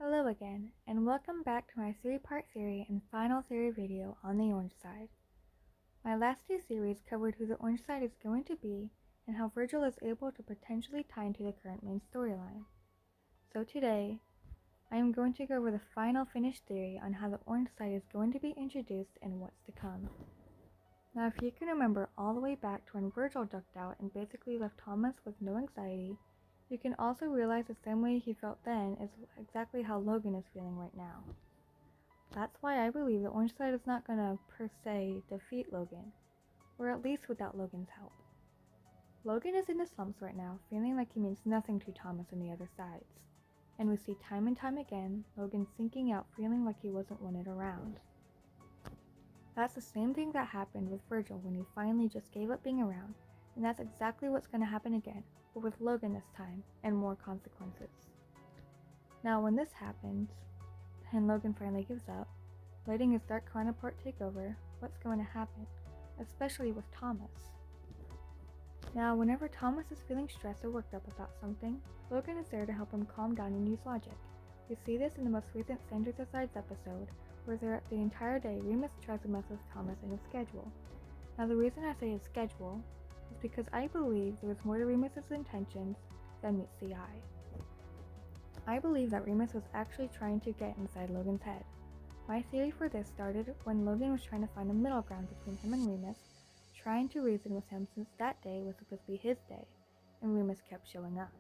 Hello again, and welcome back to my 3-part theory and final theory video on the Orange Side. My last two series covered who the Orange Side is going to be and how Virgil is able to potentially tie into the current main storyline. So today, I am going to go over the final finished theory on how the Orange Side is going to be introduced and what's to come. Now if you can remember all the way back to when Virgil ducked out and basically left Thomas with no anxiety, you can also realize the same way he felt then is exactly how Logan is feeling right now. That's why I believe the Orange Side is not gonna, per se, defeat Logan, or at least without Logan's help. Logan is in the slumps right now, feeling like he means nothing to Thomas and the other sides, and we see time and time again Logan sinking out, feeling like he wasn't wanted around. That's the same thing that happened with Virgil when he finally just gave up being around, and that's exactly what's gonna happen again, but with Logan this time, and more consequences. Now when this happens, and Logan finally gives up, letting his dark counterpart take over, what's going to happen, especially with Thomas? Now whenever Thomas is feeling stressed or worked up about something, Logan is there to help him calm down and use logic. We see this in the most recent Sanders Asides episode, where throughout the entire day Remus tries to mess with Thomas and his schedule. Now the reason I say his schedule is because I believe there was more to Remus's intentions than meets the eye. I believe that Remus was actually trying to get inside Logan's head. My theory for this started when Logan was trying to find a middle ground between him and Remus, trying to reason with him since that day was supposed to be his day, and Remus kept showing up.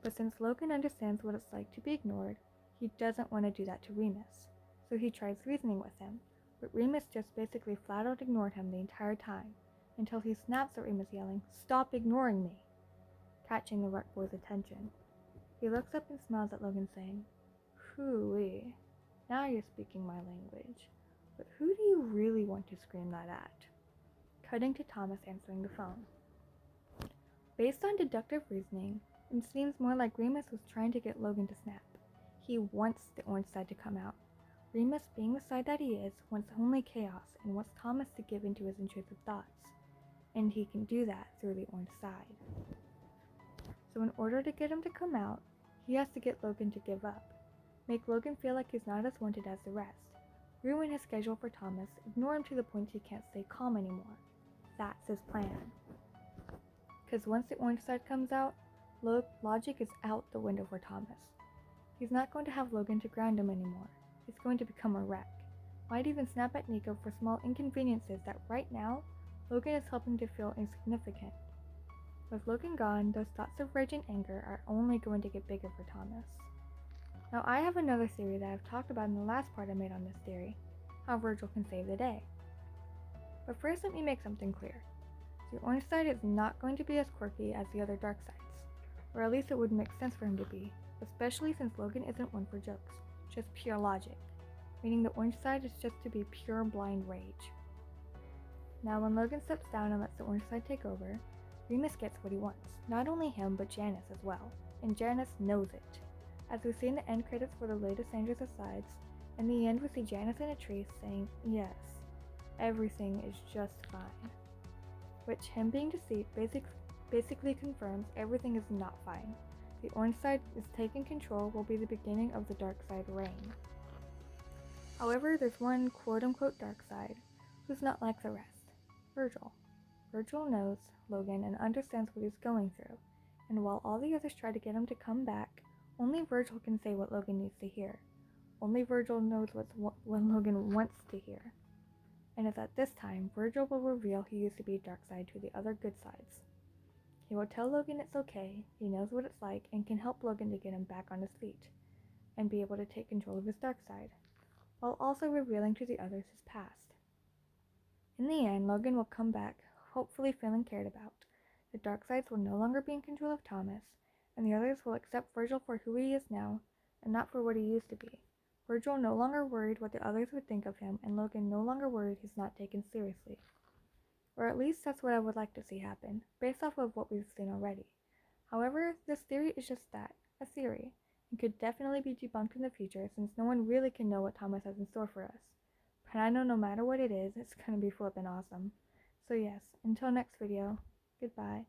But since Logan understands what it's like to be ignored, he doesn't want to do that to Remus, so he tries reasoning with him, but Remus just basically flat out ignored him the entire time, until he snaps at Remus yelling, "Stop ignoring me!" catching the Ruck Boy's attention. He looks up and smiles at Logan saying, "Hoo-wee, now you're speaking my language, but who do you really want to scream that at?" Cutting to Thomas answering the phone. Based on deductive reasoning, it seems more like Remus was trying to get Logan to snap. He wants the Orange Side to come out. Remus, being the side that he is, wants only chaos and wants Thomas to give into his intrusive thoughts. And he can do that through the Orange Side. So in order to get him to come out, he has to get Logan to give up, make Logan feel like he's not as wanted as the rest, ruin his schedule for Thomas, ignore him to the point he can't stay calm anymore. That's his plan. Because once the Orange Side comes out, logic is out the window for Thomas. He's not going to have Logan to ground him anymore. He's going to become a wreck. Might even snap at Nico for small inconveniences that right now, Logan is helping to feel insignificant. With Logan gone, those thoughts of rage and anger are only going to get bigger for Thomas. Now I have another theory that I've talked about in the last part I made on this theory, how Virgil can save the day. But first let me make something clear. The Orange Side is not going to be as quirky as the other dark sides, or at least it would make sense for him to be, especially since Logan isn't one for jokes, just pure logic, meaning the Orange Side is just to be pure blind rage. Now when Logan steps down and lets the Orange Side take over, Remus gets what he wants, not only him but Janice as well, and Janice knows it. As we see in the end credits for the latest Sanders Asides, in the end we see Janice in a tree saying, "Yes, everything is just fine." Which him being deceived basically confirms everything is not fine. The Orange Side is taking control will be the beginning of the Dark Side reign. However, there's one quote-unquote dark side who's not like the rest, Virgil. Virgil knows Logan and understands what he's going through, and while all the others try to get him to come back, only Virgil can say what Logan needs to hear. Only Virgil knows what Logan wants to hear. And it's at this time Virgil will reveal he used to be dark side to the other good sides. He will tell Logan it's okay, he knows what it's like, and can help Logan to get him back on his feet, and be able to take control of his dark side, while also revealing to the others his past. In the end, Logan will come back, hopefully feeling cared about. The dark sides will no longer be in control of Thomas, and the others will accept Virgil for who he is now, and not for what he used to be. Virgil no longer worried what the others would think of him, and Logan no longer worried he's not taken seriously. Or at least that's what I would like to see happen, based off of what we've seen already. However, this theory is just that, a theory, and could definitely be debunked in the future since no one really can know what Thomas has in store for us. But I know no matter what it is, it's gonna be flippin' awesome. So yes, until next video, goodbye.